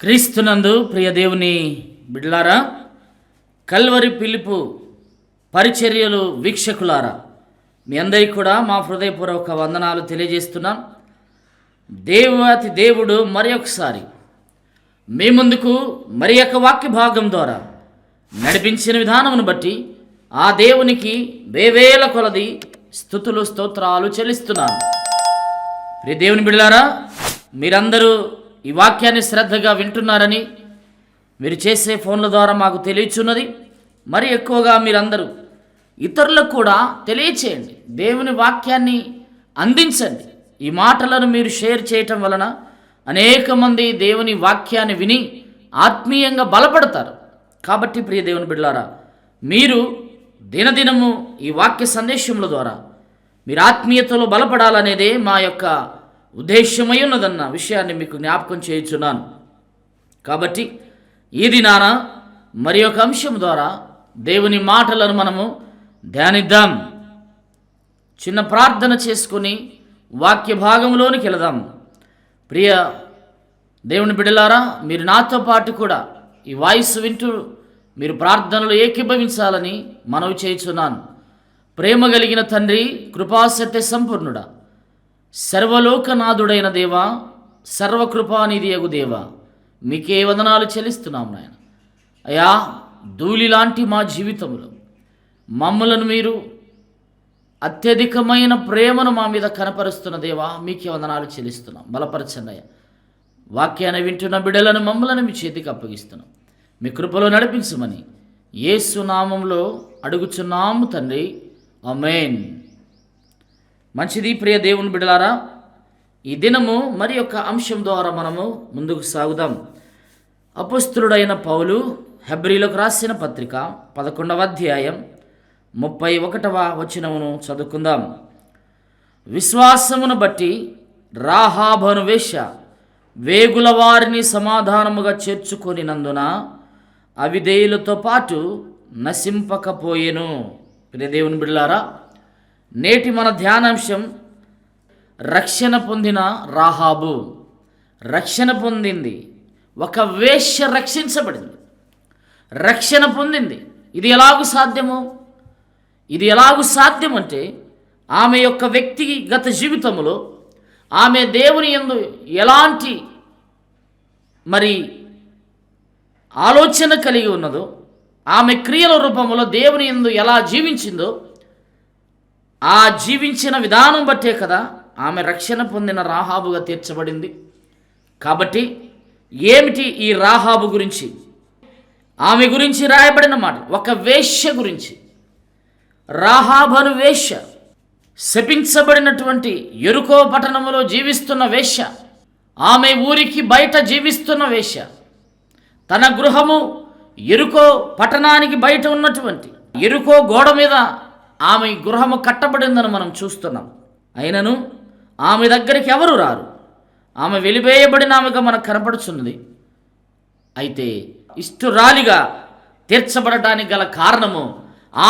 క్రీస్తునందు ప్రియ దేవుని బిడ్డలారా, కల్వరి పిలుపు పరిచర్యలు వీక్షకులారా, మీ అందరికీ కూడా మా హృదయపూర్వక వందనాలు తెలియజేస్తున్నాం. దేవాతి దేవుడు మరి ఒకసారి మీ ముందుకు మరి ఒక వాక్య భాగం ద్వారా నడిపించిన విధానమును బట్టి ఆ దేవునికి వేవేల కొలది స్తుతులు స్తోత్రాలు చెల్లిస్తున్నాను. ప్రియ దేవుని బిడ్డలారా, మీరందరూ ఈ వాక్యాన్ని శ్రద్ధగా వింటున్నారని మీరు చేసే ఫోన్ల ద్వారా మాకు తెలియచున్నది. మరి ఎక్కువగా మీరందరూ ఇతరులకు కూడా తెలియచేయండి, దేవుని వాక్యాన్ని అందించండి. ఈ మాటలను మీరు షేర్ చేయటం వలన అనేక మంది దేవుని వాక్యాన్ని విని ఆత్మీయంగా బలపడతారు. కాబట్టి ప్రియ దేవుని బిడ్డలారా, మీరు దినదినము ఈ వాక్య సందేశముల ద్వారా మీరు ఆత్మీయతలో బలపడాలనేదే మా యొక్క ఉద్దేశమై ఉన్నదన్న విషయాన్ని మీకు జ్ఞాపకం చేయుచున్నాను. కాబట్టి ఈ దినాన మరి ఒక అంశం ద్వారా దేవుని మాటలను మనము ధ్యానిద్దాం. చిన్న ప్రార్థన చేసుకుని వాక్య భాగంలోనికి వెళదాం. ప్రియ దేవుని బిడ్డలారా, మీరు నాతో పాటు కూడా ఈ వాయిస్ వింటూ మీరు ప్రార్థనలు ఏకీభవించాలని మనవి చేయుచున్నాను. ప్రేమ కలిగిన తండ్రి, కృపాసత్య సంపూర్ణుడా, సర్వలోకనాథుడైన దేవా, సర్వకృపానిధి యగు దేవా, మీకే వందనాలు చెల్లిస్తున్నాం నాయన. అయా, ధూళి లాంటి మా జీవితంలో మమ్మలను మీరు అత్యధికమైన ప్రేమను మా మీద కనపరుస్తున్న దేవా, మీకే వందనాలు చెల్లిస్తున్నాం. బలపరచండి అయ్యా. వాక్యాన్ని వింటున్న బిడ్డలను మమ్మలను మీ చేతికి అప్పగిస్తున్నాం. మీ కృపలో నడిపించమని యేసు నామంలో అడుగుచున్నాము తండ్రి, ఆమేన్. మంచిది. ప్రియ దేవుని బిడ్డలారా, ఈ దినము మరి యొక్క అంశం ద్వారా మనము ముందుకు సాగుదాం. అపొస్తలుడైన పౌలు హెబ్రీలకు రాసిన పత్రిక 11వ అధ్యాయం 31వ వచనమును చదువుకుందాం. విశ్వాసమును బట్టి రాహాబను వేశ్య వేగుల వారిని సమాధానముగా చేర్చుకొనినందున అవిధేయులతో పాటు నశింపకపోయెను. ప్రియ దేవుని బిడ్డలారా, నేటి మన ధ్యానాంశం రక్షణ పొందిన రాహాబు. రక్షణ పొందింది, ఒక వేశ్య రక్షించబడింది, రక్షణ పొందింది. ఇది ఎలాగూ సాధ్యము? ఇది ఎలాగూ సాధ్యమంటే ఆమె యొక్క వ్యక్తిగత జీవితంలో ఆమె దేవుని యందు ఎలాంటి మరి ఆలోచన కలిగి ఉన్నదో, ఆమె క్రియల రూపంలో దేవుని యందు ఎలా జీవించిందో, ఆ జీవించిన విధానం బట్టే కదా ఆమె రక్షణ పొందిన రాహాబుగా తీర్చబడింది. కాబట్టి ఏమిటి ఈ రాహాబు గురించి? ఆమె గురించి రాయబడిన మాట ఒక వేశ్య గురించి. రాహాబను వేశ్య, శపించబడినటువంటి యెరికో పట్టణములో జీవిస్తున్న వేశ్య, ఆమె ఊరికి బయట జీవిస్తున్న వేశ్య. తన గృహము యెరికో పట్టణానికి బయట ఉన్నటువంటి యెరికో గోడ మీద ఆమె గృహము కట్టబడిందని మనం చూస్తున్నాం. అయినను ఆమె దగ్గరికి ఎవరు రారు. ఆమె వెలివేయబడిన ఆమెగా మనకు కనపడుచున్నది. అయితే ఇష్టురాలిగా తీర్చబడటానికి గల కారణము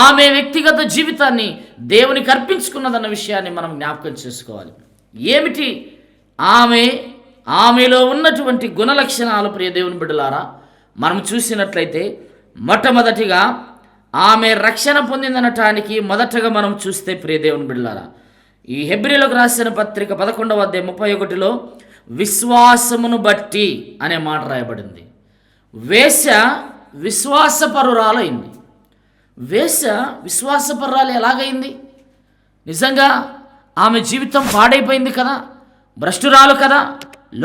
ఆమె వ్యక్తిగత జీవితాన్ని దేవునికి అర్పించుకున్నదన్న విషయాన్ని మనం జ్ఞాపకం చేసుకోవాలి. ఏమిటి ఆమెలో ఉన్నటువంటి గుణలక్షణాలు? ప్రియ దేవుని బిడ్డలారా, మనం చూసినట్లయితే మొట్టమొదటిగా ఆమె రక్షణ పొందిందనటానికి మొదటగా మనం చూస్తే ప్రియ దేవుని బిడ్డలారా, ఈ హెబ్రీలకు రాసిన పత్రిక 11వ అధ్యాయం 31లో విశ్వాసమును బట్టి అనే మాట రాయబడింది. వేశ్య విశ్వాసపరురాలైంది. వేశ్య విశ్వాసపరురాలు ఎలాగైంది? నిజంగా ఆమె జీవితం పాడైపోయింది కదా, భ్రష్టురాలు కదా,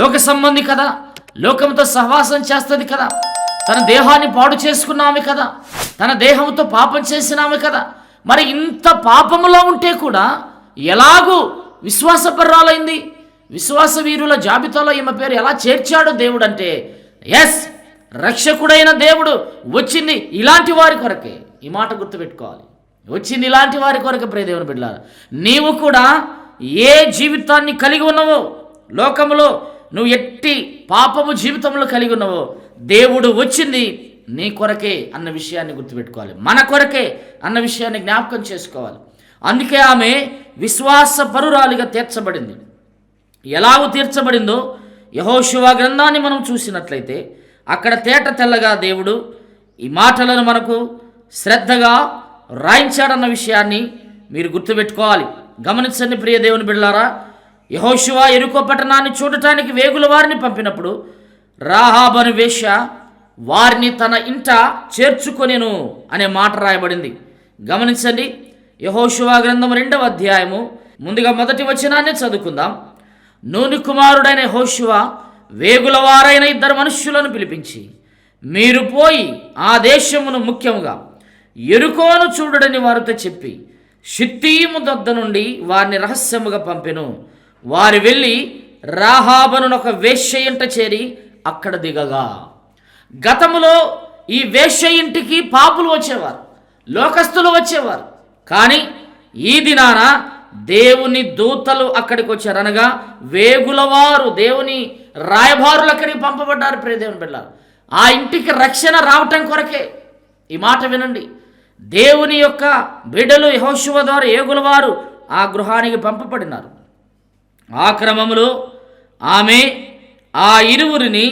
లోక సంబంధి కదా, లోకంతో సహవాసం చేస్తుంది కదా, తన దేహాన్ని పాడు చేసుకున్నామే కదా, తన దేహంతో పాపం చేసినామే కదా. మరి ఇంత పాపములో ఉంటే కూడా ఎలాగూ విశ్వాసపరురాలైంది? విశ్వాస వీరుల జాబితాలో ఈమె పేరు ఎలా చేర్చాడు దేవుడు అంటే, ఎస్, రక్షకుడైన దేవుడు వచ్చింది ఇలాంటి వారి కొరకే. ఈ మాట గుర్తుపెట్టుకోవాలి, వచ్చింది ఇలాంటి వారి కొరకే. ప్రియ దేవుని బిడ్డలారా, నీవు కూడా ఏ జీవితాన్ని కలిగి ఉన్నావో, లోకములో నువ్వు ఎట్టి పాపము జీవితంలో కలిగి ఉన్నావో, దేవుడు వచ్చింది నీ కొరకే అన్న విషయాన్ని గుర్తుపెట్టుకోవాలి, మన కొరకే అన్న విషయాన్ని జ్ఞాపకం చేసుకోవాలి. అందుకే ఆమె విశ్వాసపరురాలిగా తీర్చబడింది. ఎలాగూ తీర్చబడిందో యెహోషువ గ్రంథాన్ని మనం చూసినట్లయితే అక్కడ తేట తెల్లగా దేవుడు ఈ మాటలను మనకు శ్రద్ధగా రాయించాడన్న విషయాన్ని మీరు గుర్తుపెట్టుకోవాలి. గమనించండి ప్రియ దేవుని బిడ్డలారా, యెహోషువ యెరికో పట్టణాన్ని చూడటానికి వేగుల వారిని పంపినప్పుడు రాహాబు అను వేశ్య వారిని తన ఇంట చేర్చుకొనెను అనే మాట రాయబడింది. గమనించండి, యెహోషువ గ్రంథం 2వ అధ్యాయము ముందుగా మొదటి వచనాన్ని చదువుకుందాం. నూని కుమారుడైన యెహోషువ వేగుల వారైన 2 మనుష్యులను పిలిపించి, మీరు పోయి ఆ దేశమును ముఖ్యముగా యెరికోను చూడడని వారితో చెప్పి షిత్తీము దొద్ద నుండి వారిని రహస్యముగా పంపెను. వారు వెళ్ళి రాహాబను ఒక వేశ్య ఇంట చేరి అక్కడ దిగగా. గతములో ఈ వేశ్య ఇంటికి పాపులు వచ్చేవారు, లోకస్తులు వచ్చేవారు. కానీ ఈ దినాన దేవుని దూతలు అక్కడికి వచ్చారు, అనగా వేగులవారు, దేవుని రాయబారులు అక్కడికి పంపబడ్డారు. ప్రియ దేవుని బిడ్డలారా, ఆ ఇంటికి రక్షణ రావటం కొరకే. ఈ మాట వినండి, దేవుని యొక్క బిడ్డలు యెహోషువ ద్వారా వేగులవారు ఆ గృహానికి పంపబడినారు. ఆ క్రమంలో ఆమె ఆ ఇరువురిని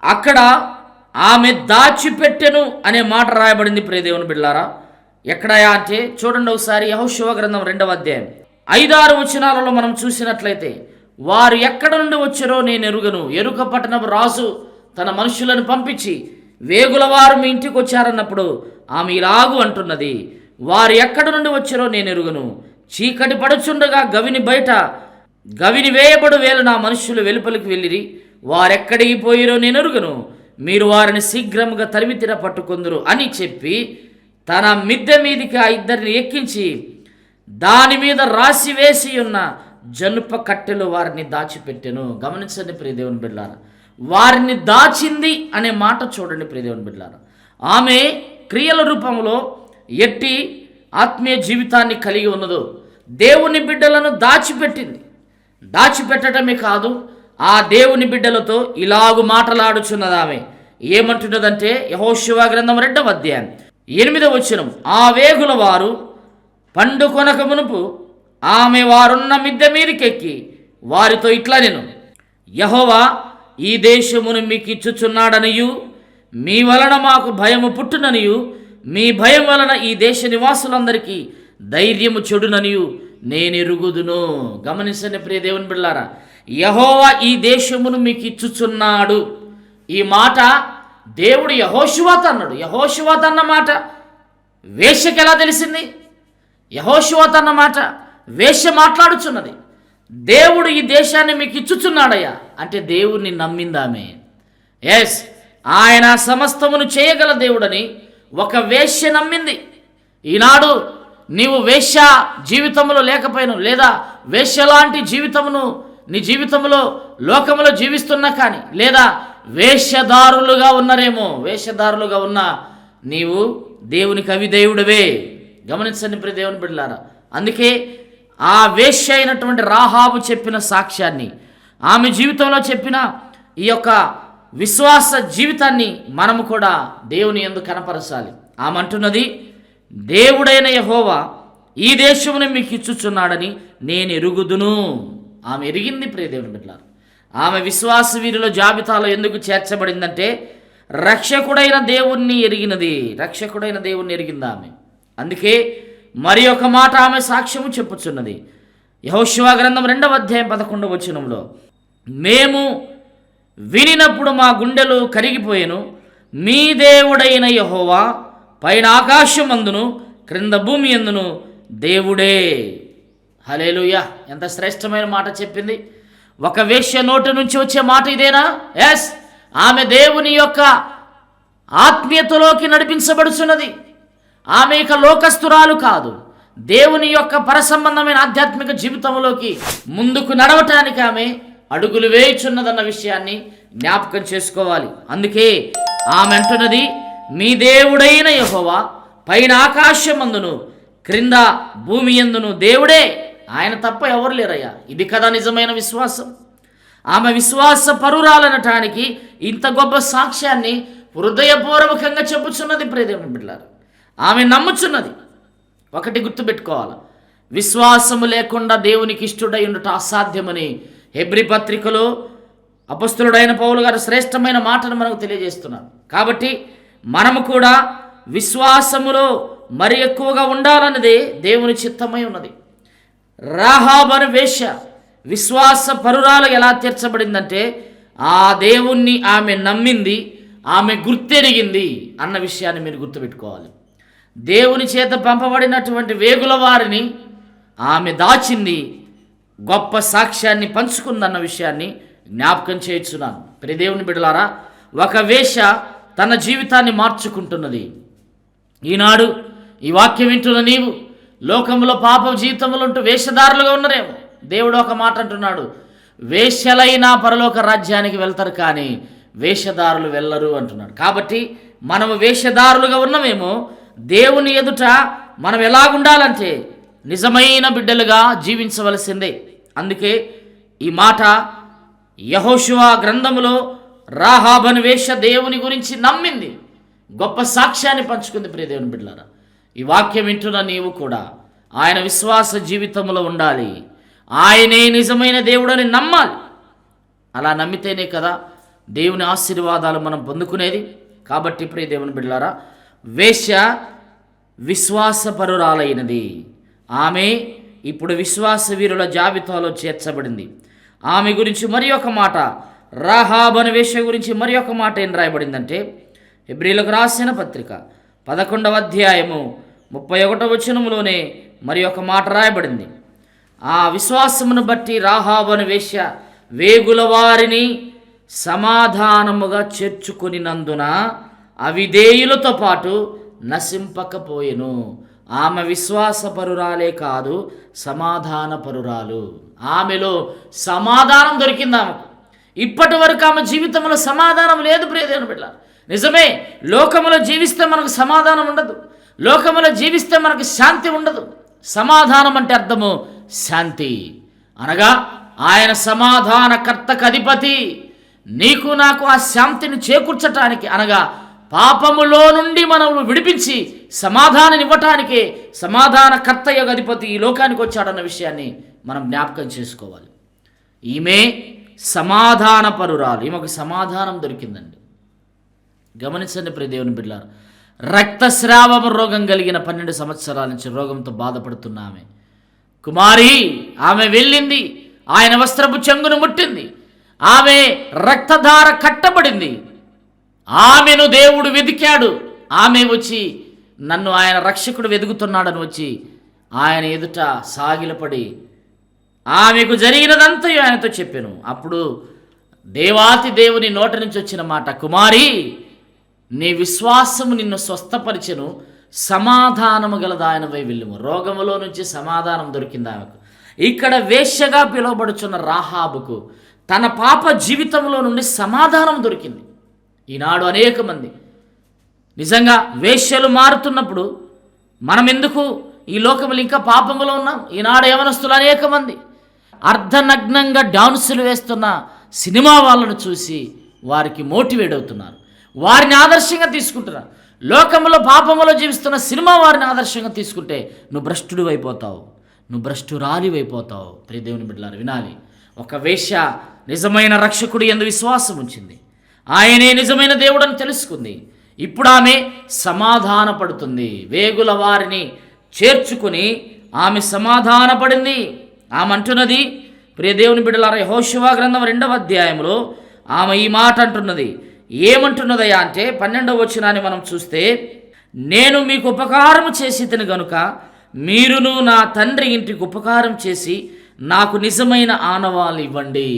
అక్కడ ఆమె దాచిపెట్టెను అనే మాట రాయబడింది. ప్రియ దేవుని బిడ్డలారా, ఎక్కడయా అంటే చూడండి ఒకసారి, యెహోషువ గ్రంథం 2వ అధ్యాయం 5-6 వచనాలలో మనం చూసినట్లయితే, వారు ఎక్కడ నుండి వచ్చారో నేను ఎరుగను. యెరికో పట్టణపు రాజు తన మనుషులను పంపించి వేగులవారు మీ ఇంటికి వచ్చారన్నప్పుడు ఆమె ఇలాగు అంటున్నది, వారు ఎక్కడ నుండి వచ్చారో నేను ఎరుగను. చీకటి పడుచుండగా గవిని వేయబడు వేలు నా మనుషులు వెలుపలికి వెళ్ళిరి. వారెక్కడికి పోయిరో నేను ఎరుగను. మీరు వారిని శీఘ్రముగా తరిమితిర పట్టుకొందురు అని చెప్పి తన మిద్దె మీదికి ఆ 2 ఎక్కించి దాని మీద రాసి వేసి ఉన్న జనుప కట్టెలు వారిని దాచిపెట్టెను. గమనించండి ప్రియ దేవుని బిడ్డలారా, వారిని దాచింది అనే మాట చూడండి ప్రియ దేవుని బిడ్డలారా. ఆమె క్రియల రూపంలో ఎట్టి ఆత్మీయ జీవితాన్ని కలిగి ఉన్నదో దేవుని బిడ్డలను దాచిపెట్టింది. దాచిపెట్టడమే కాదు, ఆ దేవుని బిడ్డలతో ఇలాగు మాటలాడుచున్నది. ఆమె ఏమంటున్నదంటే యెహోషువ గ్రంథం 2వ అధ్యాయం 8వ వచనం, ఆ వేగుల వారు పండుకొనక మునుపు ఆమె వారున్న మిద్దె మీదకెక్కి వారితో ఇట్లా నేను, యెహోవా ఈ దేశమును మీకు ఇచ్చుచున్నాడనియు మీ వలన మాకు భయము పుట్టుననియు మీ భయం వలన ఈ దేశ నివాసులందరికీ ధైర్యము చెడుననియు నేను ఎరుగుదును. గమనించండి ప్రియ దేవుని బిడ్డలారా, యెహోవా ఈ దేశమును మీకు ఇచ్చుచున్నాడు. ఈ మాట దేవుడు యెహోషువతో అన్నాడు. యెహోషువతో అన్న మాట వేశ్యకి ఎలా తెలిసింది? యెహోషువతో అన్న మాట వేశ్య మాట్లాడుచున్నది. దేవుడు ఈ దేశాన్ని మీకు ఇచ్చుచున్నాడయ్యా అంటే దేవుణ్ణి నమ్మిందామే. ఎస్, ఆయన సమస్తమును చేయగల దేవుడని ఒక వేశ్య నమ్మింది. ఈనాడు నీవు వేశ్య జీవితంలో లేకపోయినా, లేదా వేశ్య లాంటి జీవితమును నీ జీవితంలో లోకములో జీవిస్తున్నా కానీ, లేదా వేశ్యదారులుగా ఉన్నారేమో, వేశ్యదారులుగా ఉన్న నీవు దేవునికి అవిధేయుడవే. గమనించండి ప్రియ దేవుని బిడ్డలారా, అందుకే ఆ వేశ్య అయినటువంటి రాహాబు చెప్పిన సాక్ష్యాన్ని, ఆమె జీవితంలో చెప్పిన ఈ యొక్క విశ్వాస జీవితాన్ని మనము కూడా దేవుని యందు కనపరచాలి. ఆమె అంటున్నది, దేవుడైన యెహోవా ఈ దేశమును మీకు ఇచ్చుచున్నాడని నేను ఎరుగుదును. ఆమె ఎరిగింది ప్రియ దేవుని బిడ్డలారా. ఆమె విశ్వాస వీరుల జాబితాలో ఎందుకు చేర్చబడిందంటే రక్షకుడైన దేవుణ్ణి ఎరిగినది, రక్షకుడైన దేవుణ్ణి ఎరిగింది ఆమె. అందుకే మరి ఒక మాట ఆమె సాక్ష్యము చెప్పుచున్నది. యెహోషువ గ్రంథం 2వ అధ్యాయం 11వ వచనంలో, మేము వినినప్పుడు మా గుండెలు కరిగిపోయెను. మీ దేవుడైన యెహోవా పైన ఆకాశమందును క్రింద భూమి యందును దేవుడే. హల్లెలూయా! ఎంత శ్రేష్టమైన మాట చెప్పింది. ఒక వేశ్య నోటి నుంచి వచ్చే మాట ఇదేనా? ఎస్, ఆమె దేవుని యొక్క ఆత్మీయతలోకి నడిపించబడుచున్నది. ఆమె ఇక లోకస్తురాలు కాదు, దేవుని యొక్క పరసంబంధమైన ఆధ్యాత్మిక జీవితంలోకి ముందుకు నడవటానికి ఆమె అడుగులు వేయుచున్నదన్న విషయాన్ని జ్ఞాపకం చేసుకోవాలి. అందుకే ఆమె అంటున్నది, మీ దేవుడైన యెహోవా పైన ఆకాశమందును క్రింద భూమి యందును దేవుడే, ఆయన తప్ప ఎవరు లేరయ్యా. ఇది కదా నిజమైన విశ్వాసం. ఆమె విశ్వాస పరురాలనటానికి ఇంత గొప్ప సాక్ష్యాన్ని హృదయపూర్వకంగా చెప్పుచున్నది ప్రియ దేవుని బిడ్డలారా. ఆమె నమ్ముచున్నది. ఒకటి గుర్తుపెట్టుకోవాలి, విశ్వాసము లేకుండా దేవునికి ఇష్టడై ఉండట అసాధ్యమని హెబ్రీ పత్రికలో అపొస్తలుడైన పౌలు గారు శ్రేష్టమైన మాటను మనకు తెలియజేస్తున్నారు. కాబట్టి మనము కూడా విశ్వాసములో మరి ఎక్కువగా ఉండాలన్నదే దేవుని చిత్తమై ఉన్నది. రాహాబు అనే వేశ్య విశ్వాస పరురాలు ఎలా తీర్చబడిందంటే, ఆ దేవుణ్ణి ఆమె నమ్మింది, ఆమె గుర్తెరిగింది అన్న విషయాన్ని మీరు గుర్తుపెట్టుకోవాలి. దేవుని చేత పంపబడినటువంటి వేగుల వారిని ఆమె దాచింది, గొప్ప సాక్ష్యాన్ని పంచుకుందన్న విషయాన్ని జ్ఞాపకం చేయించున్నాను. ప్రియ దేవుని బిడ్డలారా, ఒక వేశ్య తన జీవితాన్ని మార్చుకుంటున్నది. ఈనాడు ఈ వాక్యం వింటున్న నీవు లోకంలో పాప జీవితంలో ఉంటూ వేషధారులుగా ఉన్నారేమో. దేవుడు ఒక మాట అంటున్నాడు, వేశ్యలైనా పరలోక రాజ్యానికి వెళ్తారు కానీ వేషధారులు వెళ్ళరు అంటున్నాడు. కాబట్టి మనము వేషధారులుగా ఉన్నామేమో, దేవుని ఎదుట మనం ఎలాగుండాలంటే నిజమైన బిడ్డలుగా జీవించవలసిందే. అందుకే ఈ మాట యెహోషువ గ్రంథములో రాహాబు అనే వేశ్య దేవుని గురించి నమ్మింది, గొప్ప సాక్ష్యాన్ని పంచుకుంది. ప్రియ దేవుని బిడ్డలారా, ఈ వాక్యం వింటున్న నీవు కూడా ఆయన విశ్వాస జీవితంలో ఉండాలి. ఆయనే నిజమైన దేవుడని నమ్మాలి. అలా నమ్మితేనే కదా దేవుని ఆశీర్వాదాలు మనం పొందుకునేది. కాబట్టి ప్రియ దేవుని బిడ్డలారా, వేశ్య విశ్వాసపరురాలైనది. ఆమె ఇప్పుడు విశ్వాస వీరుల జాబితాలో చేర్చబడింది. ఆమె గురించి మరి ఒక మాట, రాహాబు అనే వేశ్య గురించి మరి ఒక మాట ఏం రాయబడిందంటే, హెబ్రీయులకు రాసిన పత్రిక 11వ అధ్యాయము 31వ వచనములోనే మరి ఒక మాట రాయబడింది. ఆ విశ్వాసమును బట్టి రాహాబు అనే వేశ్య వేగుల వారిని సమాధానముగా చేర్చుకొనినందున అవిధేయులతో పాటు నశింపకపోయెను. ఆమె విశ్వాసపరురాలే కాదు, సమాధానపరురాలు. ఆమెలో సమాధానం దొరికింది ఆమెకు. ఇప్పటి వరకు ఆమె జీవితంలో సమాధానం లేదు. ప్రియదేవుని బిడ్డ, నిజమే, లోకములో జీవిస్తే మనకు సమాధానం ఉండదు, లోకములో జీవిస్తే మనకు శాంతి ఉండదు. సమాధానం అంటే అర్థము శాంతి, అనగా ఆయన సమాధానకర్తకు అధిపతి. నీకు నాకు ఆ శాంతిని చేకూర్చటానికి, అనగా పాపములో నుండి మనల్ని విడిపించి సమాధానం ఇవ్వటానికే సమాధానకర్త యొక్క అధిపతి ఈ లోకానికి వచ్చాడన్న విషయాన్ని మనం జ్ఞాపకం చేసుకోవాలి. ఈమె సమాధానపరురాలు, ఈమెకు సమాధానం దొరికిందండి. గమనించండి ప్రియ దేవుని బిడ్డలారా, రక్తస్రావ రోగం కలిగిన 12 సంవత్సరాల నుంచి రోగంతో బాధపడుతున్న ఆమె కుమారి, ఆమె వెళ్ళింది, ఆయన వస్త్రపు చెంగును ముట్టింది, ఆమె రక్తధార కట్టబడింది. ఆమెను దేవుడు వెదికాడు. ఆమె వచ్చి నన్ను ఆయన రక్షకుడు వెదుగుతున్నాడని వచ్చి ఆయన ఎదుట సాగిలపడి ఆమెకు జరిగినదంతా ఆయనతో చెప్పాను. అప్పుడు దేవాతి దేవుని నోట నుంచి వచ్చిన మాట, కుమారి, నీ విశ్వాసము నిన్ను స్వస్థపరిచెను, సమాధానము గలదాయనవై వెళ్ళుము. రోగములో నుంచి సమాధానం దొరికింది ఆమెకు. ఇక్కడ వేశ్యగా పిలువబడుచున్న రాహాబుకు తన పాప జీవితంలో నుండి సమాధానం దొరికింది. ఈనాడు అనేక మంది నిజంగా వేశ్యలు మారుతున్నప్పుడు మనం ఎందుకు ఈ లోకములు ఇంకా పాపములో ఉన్నాం? ఈనాడు యవనస్తులు అనేక మంది అర్ధనగ్నంగా డాన్సులు వేస్తున్న సినిమా వాళ్ళను చూసి వారికి మోటివేట్ అవుతున్నారు, వారిని ఆదర్శంగా తీసుకుంటున్నారు. లోకములో పాపములో జీవిస్తున్న సినిమా వారిని ఆదర్శంగా తీసుకుంటే నువ్వు భ్రష్టుడు అయిపోతావు, నువ్వు భ్రష్టురాలి అయిపోతావు. ప్రియ దేవుని బిడ్డలారా, వినాలి. ఒక వేశ్య నిజమైన రక్షకుడు యందు విశ్వాసం ఉంచింది, ఆయనే నిజమైన దేవుడని తెలుసుకుంది. ఇప్పుడు ఆమె సమాధానపడుతుంది. వేగుల వారిని చేర్చుకుని ఆమె సమాధానపడింది. ఆమె అంటున్నది, ప్రియ దేవుని బిడ్డలారా, యెహోషువ గ్రంథం 2వ అధ్యాయంలో ఆమె ఈ మాట అంటున్నది. ఏమంటున్నదయ్యా అంటే 12వ వచనాన్ని మనం చూస్తే, నేను మీకు ఉపకారం చేసి తిని గనుక మీరును నా తండ్రి ఇంటికి ఉపకారం చేసి నాకు నిజమైన ఆనవాళ్ళు ఇవ్వండి.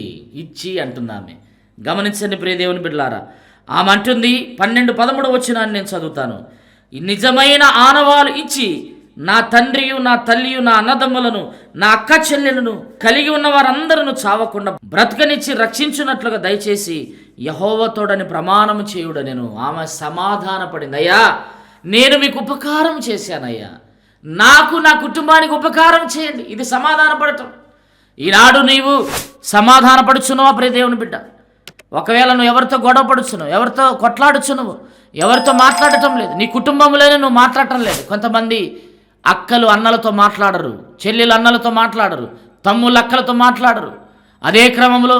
ఇచ్చి అంటుంది ఆమె. గమనించండి ప్రియ దేవుని బిడ్డలారా, ఆమె అంటుంది 12-13 వచనాన్ని నేను చదువుతాను. నిజమైన ఆనవాళ్ళు ఇచ్చి నా తండ్రియు నా తల్లియు నా అన్నదమ్ములను నా అక్క చెల్లెలను కలిగి ఉన్న వారందరూ చావకుండా బ్రతకనిచ్చి రక్షించున్నట్లుగా దయచేసి యెహోవాతోడని ప్రమాణము చేయుడ నేను. ఆమె సమాధానపడింది, అయ్యా నేను మీకు ఉపకారం చేశానయ్యా, నాకు నా కుటుంబానికి ఉపకారం చేయండి. ఇది సమాధానపడటం. ఈనాడు నీవు సమాధానపడుచున్నావా ప్రియ దేవుని బిడ్డ? ఒకవేళ నువ్వు ఎవరితో గొడవ పడుచున్నావు, ఎవరితో కొట్లాడుచున్నావు, ఎవరితో మాట్లాడటం లేదు, నీ కుటుంబంలోనే నువ్వు మాట్లాడటం లేదు. కొంతమంది అక్కలు అన్నలతో మాట్లాడరు, చెల్లెలు అన్నలతో మాట్లాడరు, తమ్ముళ్ళు అక్కలతో మాట్లాడరు. అదే క్రమంలో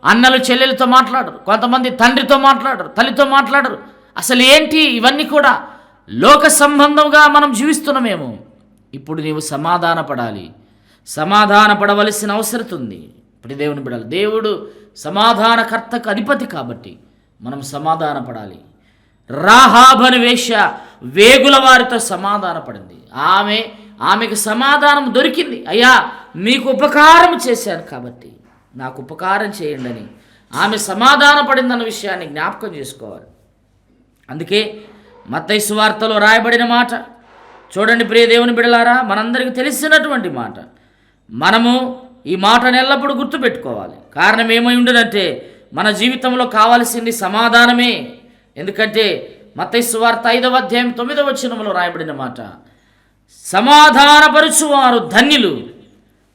అన్నలు చెల్లెలతో మాట్లాడరు, కొంతమంది తండ్రితో మాట్లాడరు, తల్లితో మాట్లాడరు. అసలు ఏంటి ఇవన్నీ కూడా లోక సంబంధంగా మనం జీవిస్తున్నామేమో. ఇప్పుడు నీవు సమాధాన పడాలి, సమాధాన పడవలసిన అవసరం ఉంది. ఇప్పుడు దేవుని బిడ్డలు, దేవుడు సమాధానకర్తకు అధిపతి కాబట్టి మనం సమాధాన పడాలి. రాహాబు అనే వేశ్య వేగుల వారితో సమాధాన పడింది. ఆమెకు సమాధానం దొరికింది. అయ్యా, మీకు ఉపకారం చేశాను కాబట్టి నాకు ఉపకారం చేయండి అని ఆమె సమాధాన పడిందన్న విషయాన్ని జ్ఞాపకం చేసుకోవాలి. అందుకే మత్తయి సువార్తలో రాయబడిన మాట చూడండి ప్రియ దేవుని బిడ్డలారా, మనందరికీ తెలిసినటువంటి మాట. మనము ఈ మాటను ఎల్లప్పుడూ గుర్తుపెట్టుకోవాలి. కారణం ఏమై ఉండదంటే మన జీవితంలో కావాల్సింది సమాధానమే. ఎందుకంటే మత్తయి సువార్త 5వ అధ్యాయం 9వ వచనంలో రాయబడిన మాట, సమాధానపరుచువారు ధన్యులు,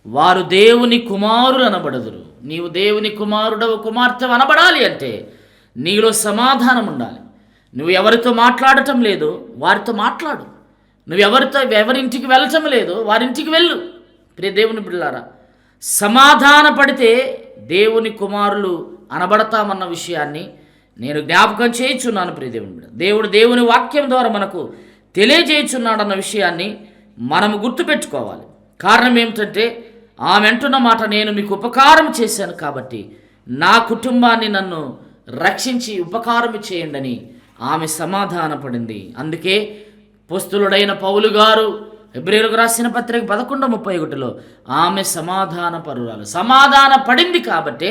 వారు దేవుని కుమారులు అనబడదురు. నీవు దేవుని కుమారుడవు, కుమార్తె అనబడాలి అంటే నీలో సమాధానం ఉండాలి. నువ్వు ఎవరితో మాట్లాడటం లేదు, వారితో మాట్లాడు. నువ్వు ఎవరింటికి వెళ్ళటం లేదు, వారింటికి వెళ్ళు. ప్రియ దేవుని బిడ్డలారా, సమాధాన పడితే దేవుని కుమారులు అనబడతామన్న విషయాన్ని నేను జ్ఞాపకం చేయించున్నాను. ప్రియ దేవుని బిడ్డ, దేవుని వాక్యం ద్వారా మనకు తెలియజేయుచున్నాడన్న విషయాన్ని మనము గుర్తుపెట్టుకోవాలి. కారణం ఏమిటంటే ఆమె అంటున్న మాట, నేను మీకు ఉపకారం చేశాను కాబట్టి నా కుటుంబాన్ని నన్ను రక్షించి ఉపకారం చేయండి అని ఆమె సమాధాన పడింది. అందుకే అపోస్తలుడైన పౌలు గారు హెబ్రీయులకు రాసిన పత్రిక 11:31లో ఆమె సమాధాన పరురాలు, సమాధాన పడింది కాబట్టే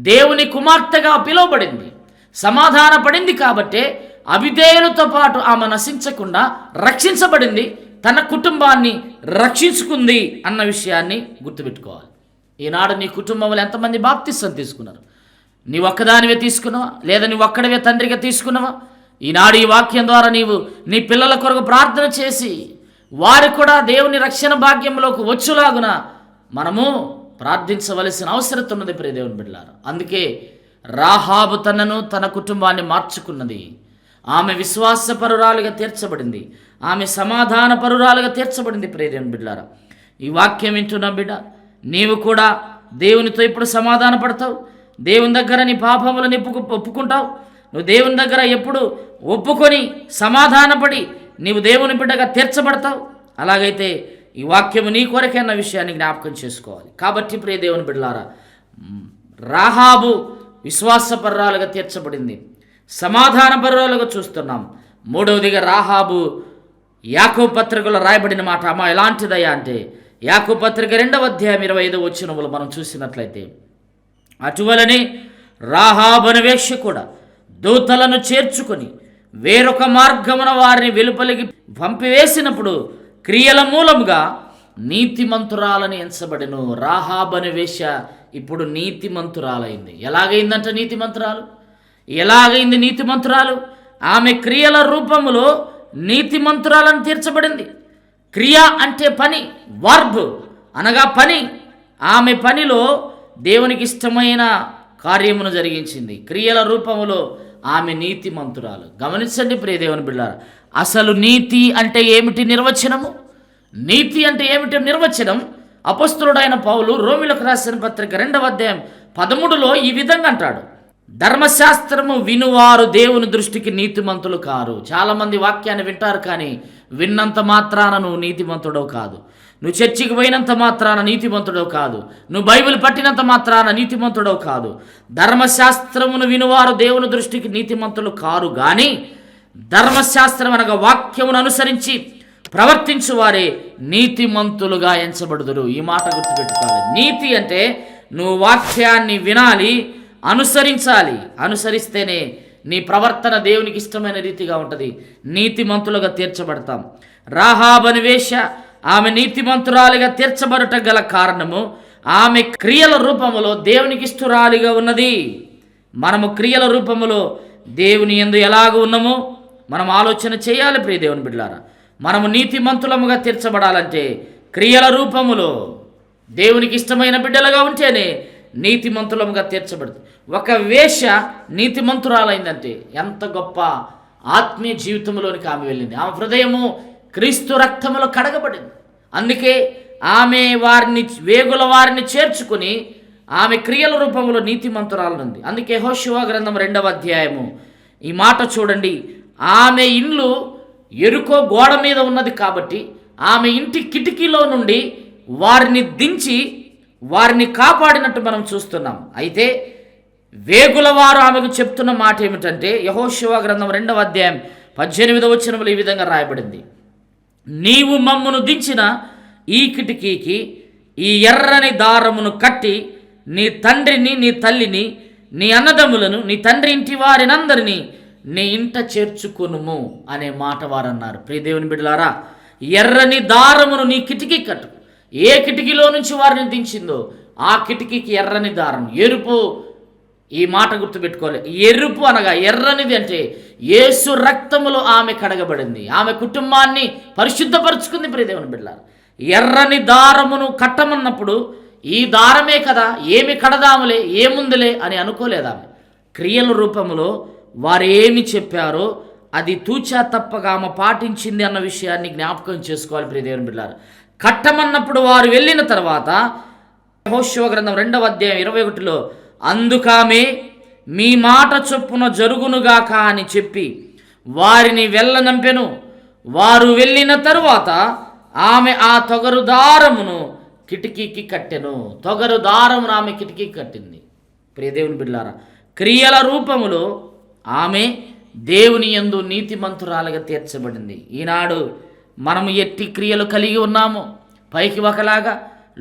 దేవుని కుమార్తెగా పిలువబడింది. సమాధాన పడింది కాబట్టే అవిధేయులతో పాటు ఆమె నశించకుండా రక్షించబడింది, తన కుటుంబాన్ని రక్షించుకుంది అన్న విషయాన్ని గుర్తుపెట్టుకోవాలి. ఈనాడు నీ కుటుంబంలో ఎంతమంది బాప్తిసం తీసుకున్నారు? నీ ఒక్కదానివే తీసుకున్నావా, లేదా నీ ఒక్కడివే తండ్రిగా తీసుకున్నావా? ఈనాడు ఈ వాక్యం ద్వారా నీవు నీ పిల్లల కొరకు ప్రార్థన చేసి వారు కూడా దేవుని రక్షణ భాగ్యంలోకి వచ్చులాగున మనము ప్రార్థించవలసిన అవసరం ఉన్నది ప్రియ దేవుని బిడ్డలారా. అందుకే రాహాబు తన కుటుంబాన్ని మార్చుకున్నది. ఆమె విశ్వాసపరురాలుగా తీర్చబడింది, ఆమె సమాధాన పరురాలుగా తీర్చబడింది. ప్రియ దేవుని బిడ్డలారా, ఈ వాక్యం వింటున్న బిడ్డ, నీవు కూడా దేవునితో ఇప్పుడు సమాధాన పడతావు. దేవుని దగ్గర నీ పాపములను ఒప్పుకుంటావు. నువ్వు దేవుని దగ్గర ఎప్పుడు ఒప్పుకొని సమాధానపడి నీవు దేవుని బిడ్డగా తీర్చబడతావు. అలాగైతే ఈ వాక్యము నీ కొరకే అన్న విషయాన్ని జ్ఞాపకం చేసుకోవాలి. కాబట్టి ప్రియ దేవుని బిడ్డలారా, రాహాబు విశ్వాసపరురాలుగా తీర్చబడింది, సమాధానపరురాలుగా చూస్తున్నాం. మూడవదిగా రాహాబు యాకోబు పత్రికలో రాయబడిన మాట ఎలాంటిదయ్యా అంటే, యాకోబు పత్రిక 2వ అధ్యాయం 25వ వచనములో మనం చూసినట్లయితే, అటువలనే రాహాబు అనే వేశ్య కూడా దూతలను చేర్చుకొని వేరొక మార్గమున వారిని వెలుపలికి పంపివేసినప్పుడు క్రియల మూలముగా నీతిమంతురాలని ఎంచబడెను. రాహాబు అనే వేశ్య ఇప్పుడు నీతిమంతురాలైంది. ఎలాగైందంట ఎలాగైంది నీతిమంతురాలు? ఆమె క్రియల రూపములో నీతిమంతురాలను తీర్చబడింది. క్రియ అంటే పని, వర్బ్ అనగా పని. ఆమె పనిలో దేవునికి ఇష్టమైన కార్యమును జరిగించింది. క్రియల రూపములో ఆమె నీతిమంతురాలు. గమనించండి ప్రియ దేవుని బిడ్డలారా, అసలు నీతి అంటే ఏమిటి నిర్వచనము? నీతి అంటే ఏమిటి నిర్వచనం? అపొస్తలుడైన పౌలు రోమీయులకు రాసిన పత్రిక 2వ అధ్యాయం 13లో ఈ విధంగా అంటాడు, ధర్మశాస్త్రము వినువారు దేవుని దృష్టికి నీతిమంతులు కారు. చాలామంది వాక్యాన్ని వింటారు, కానీ విన్నంత మాత్రాన నువ్వు నీతిమంతుడవు కాదు. నువ్వు చర్చికి పోయినంత మాత్రాన నీతిమంతుడవు కాదు. నువ్వు బైబిల్ పట్టినంత మాత్రాన నీతిమంతుడవు కాదు. ధర్మశాస్త్రమును వినువారు దేవుని దృష్టికి నీతిమంతులు కారు, కానీ ధర్మశాస్త్రం అనగా వాక్యమును అనుసరించి ప్రవర్తించు వారే నీతిమంతులుగా ఎంచబడుదురు. ఈ మాట గుర్తుపెట్టుకోవాలి. నీతి అంటే నువ్వు వాక్యాన్ని వినాలి, అనుసరించాలి. అనుసరిస్తేనే నీ ప్రవర్తన దేవునికి ఇష్టమైన రీతిగా ఉంటుంది. నీతిమంతులుగా తీర్చబడతాం. రాహాబు అనే వేశ్య ఆమె నీతిమంతురాలిగా తీర్చబడుట గల కారణము ఆమె క్రియల రూపములో దేవునికి ఇష్టురాలిగా ఉన్నది. మనము క్రియల రూపములో దేవుని యందు ఎలాగ ఉన్నామో మనం ఆలోచన చేయాలి ప్రియ దేవుని బిడ్డలారా. మనము నీతిమంతులముగా తీర్చబడాలంటే క్రియల రూపములో దేవునికి ఇష్టమైన బిడ్డలుగా ఉంటేనే నీతిమంతులముగా తీర్చబడుతుంది. ఒక వేశ్య నీతిమంతురాలైందంటే ఎంత గొప్ప ఆత్మీయ జీవితంలోనికి ఆమె వెళ్ళింది. ఆమె హృదయము క్రీస్తు రక్తములో కడగబడింది. అందుకే ఆమె వేగుల వారిని చేర్చుకుని ఆమె క్రియల రూపంలో నీతిమంతురాలనుంది. అందుకే యెహోషువ గ్రంథం 2వ అధ్యాయము ఈ మాట చూడండి. ఆమె ఇల్లు ఎరుకో గోడ మీద ఉన్నది కాబట్టి ఆమె ఇంటి కిటికీలో నుండి వారిని దించి వారిని కాపాడినట్టు మనం చూస్తున్నాం. అయితే వేగుల వారు ఆమెకు చెప్తున్న మాట ఏమిటంటే, యెహోషువ గ్రంథం 2వ అధ్యాయం 18వ వచనంలో ఈ విధంగా రాయబడింది: నీవు మమ్మును దించిన ఈ కిటికీకి ఈ ఎర్రని దారమును కట్టి నీ తండ్రిని, నీ తల్లిని, నీ అన్నదమ్ములను, నీ తండ్రి ఇంటి వారినందరినీ నీ ఇంట చేర్చుకొనుము అనే మాట వారన్నారు. ప్రియ దేవుని బిడ్డలారా, ఎర్రని దారమును నీ కిటికీ కట్టు. ఏ కిటికీలో నుంచి వారిని దించిందో ఆ కిటికీకి ఎర్రని దారం, ఎరుపు. ఈ మాట గుర్తుపెట్టుకోవాలి. ఎరుపు అనగా ఎర్రనిది అంటే యేసు రక్తములో ఆమె కడగబడింది, ఆమె కుటుంబాన్ని పరిశుద్ధపరుచుకుంది. ప్రియ దేవుని బిడ్డలారా, ఎర్రని దారమును కట్టమన్నప్పుడు ఈ దారమే కదా, ఏమి కడదాములే, ఏముందులే అని అనుకోలేదు. ఆమె క్రియల రూపంలో వారు ఏమి చెప్పారో అది తూచా తప్పగా ఆమె పాటించింది అన్న విషయాన్ని జ్ఞాపకం చేసుకోవాలి. ప్రియ దేవుని బిడ్డలారా, కట్టమన్నప్పుడు వారు వెళ్ళిన తర్వాత యెహోషువ గ్రంథం 2వ అధ్యాయం 21లో, అందుకామె మీ మాట చొప్పున జరుగునుగాక అని చెప్పి వారిని వెళ్ళనంపెను. వారు వెళ్ళిన తరువాత ఆమె ఆ తొగరు దారమును కిటికీకి కట్టెను. తొగరు దారమును ఆమె కిటికీకి కట్టింది. ప్రియ దేవుని బిడ్డలారా, క్రియల రూపములో ఆమె దేవుని యందు నీతిమంతురాలుగా తీర్చబడింది. ఈనాడు మనము ఎట్టి క్రియలు కలిగి ఉన్నామో, పైకి ఒకలాగా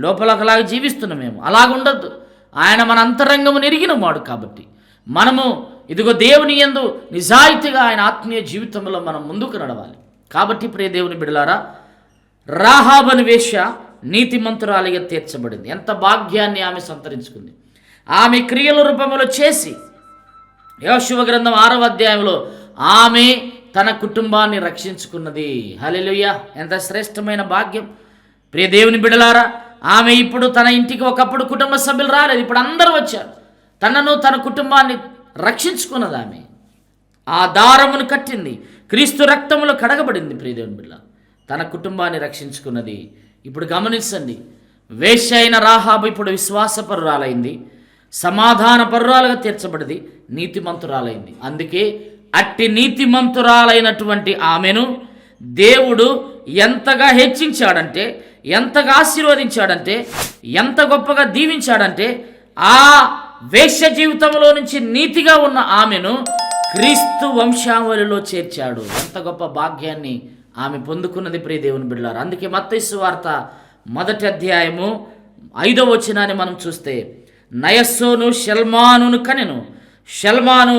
లోపల ఒకలాగా జీవిస్తున్నామేమో, అలాగుండద్దు. ఆయన మన అంతరంగమును ఎరిగిన వాడు కాబట్టి మనము ఇదిగో దేవుని యందు నిజాయితీగా ఆయన ఆత్మీయ జీవితంలో మనం ముందుకు నడవాలి. కాబట్టి ప్రియ దేవుని బిడ్డలారా, రాహాబు అను వేశ్య నీతిమంతురాలిగా తీర్చబడింది. ఎంత భాగ్యాన్ని ఆమె సంతరించుకుంది. ఆమె క్రియల రూపంలో చేసి యెహోషువ గ్రంథం 6వ అధ్యాయంలో ఆమె తన కుటుంబాన్ని రక్షించుకున్నది. హల్లెలూయా! ఎంత శ్రేష్టమైన భాగ్యం. ప్రియ దేవుని బిడ్డలారా, ఆమె ఇప్పుడు తన ఇంటికి ఒకప్పుడు కుటుంబ సభ్యులు రాలేదు, ఇప్పుడు అందరూ వచ్చారు. తనను తన కుటుంబాన్ని రక్షించుకున్నది. ఆమె ఆ దారమును కట్టింది, క్రీస్తు రక్తములో కడగబడింది. ప్రియ దేవుని బిడ్డ తన కుటుంబాన్ని రక్షించుకున్నది. ఇప్పుడు గమనించండి, వేశ్య అయిన రాహాబు ఇప్పుడు విశ్వాసపరురాలైంది, సమాధాన పరురాలుగా తీర్చబడింది, నీతిమంతురాలైంది. అందుకే అట్టి నీతిమంతురాలైనటువంటి ఆమెను దేవుడు ఎంతగా హెచ్చించాడంటే, ఎంతగా ఆశీర్వదించాడంటే, ఎంత గొప్పగా దీవించాడంటే, ఆ వేశ్య జీవితంలో నుంచి నీతిగా ఉన్న ఆమెను క్రీస్తు వంశావళిలో చేర్చాడు. ఎంత గొప్ప భాగ్యాన్ని ఆమె పొందుకున్నది. ప్రియ దేవుని బిడ్డలారా, అందుకే మత్తయి సువార్త 1వ అధ్యాయము 5వ వచనాన్ని మనం చూస్తే, నయస్సోను షల్మానును కనెను, షల్మాను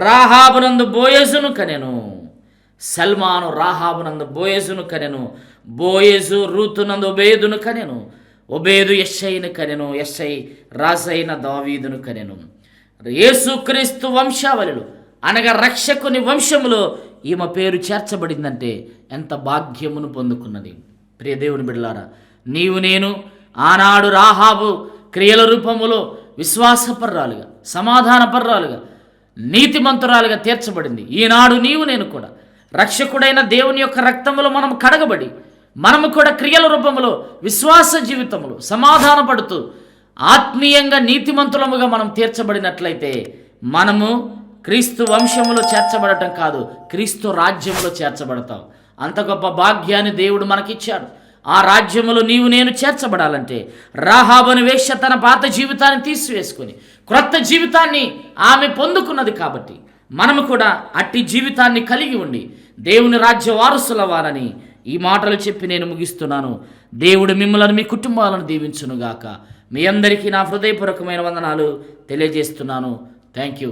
రాహాబునందు బోయజును కనెను. సల్మాను రాహాబునందు బోయజును కనెను, బోయజు రూతునందు ఒబేదును కనెను, ఒబేదు యెష్షయిని కనెను, యెష్షయి రాజైన దావీదును కనెను. యేసుక్రీస్తు వంశావళిలో అనగా రక్షకుని వంశములో ఈమె పేరు చేర్చబడిందంటే ఎంత భాగ్యమును పొందుకున్నది. ప్రియ దేవుని బిడ్డలారా, నీవు నేను ఆనాడు రాహాబు క్రియల రూపములో విశ్వాసపర్రాలుగా, సమాధానపర్రాలుగా, నీతిమంతురాలుగా తీర్చబడింది. ఈనాడు నీవు నేను కూడా రక్షకుడైన దేవుని యొక్క రక్తములో మనం కడగబడి, మనము కూడా క్రియల రూపంలో విశ్వాస జీవితంలో సమాధానపడుతూ ఆత్మీయంగా నీతిమంతులముగా మనం తీర్చబడినట్లయితే మనము క్రీస్తు వంశములో చేర్చబడటం కాదు, క్రీస్తు రాజ్యంలో చేర్చబడతాం. అంత గొప్ప భాగ్యాన్ని దేవుడు మనకిచ్చాడు. ఆ రాజ్యములో నీవు నేను చేర్చబడాలంటే రాహాబు అను వేశ్య తన పాత జీవితాన్ని తీసివేసుకొని క్రొత్త జీవితాన్ని ఆమె పొందుకున్నది. కాబట్టి మనము కూడా అట్టి జీవితాన్ని కలిగి ఉండి దేవుని రాజ్య వారసులవ్వాలని ఈ మాటలు చెప్పి నేను ముగిస్తున్నాను. దేవుడు మిమ్మల్ని, మీ కుటుంబాలను దీవించునుగాక. మీ అందరికీ నా హృదయపూర్వకమైన వందనాలు తెలియజేస్తున్నాను. Thank you.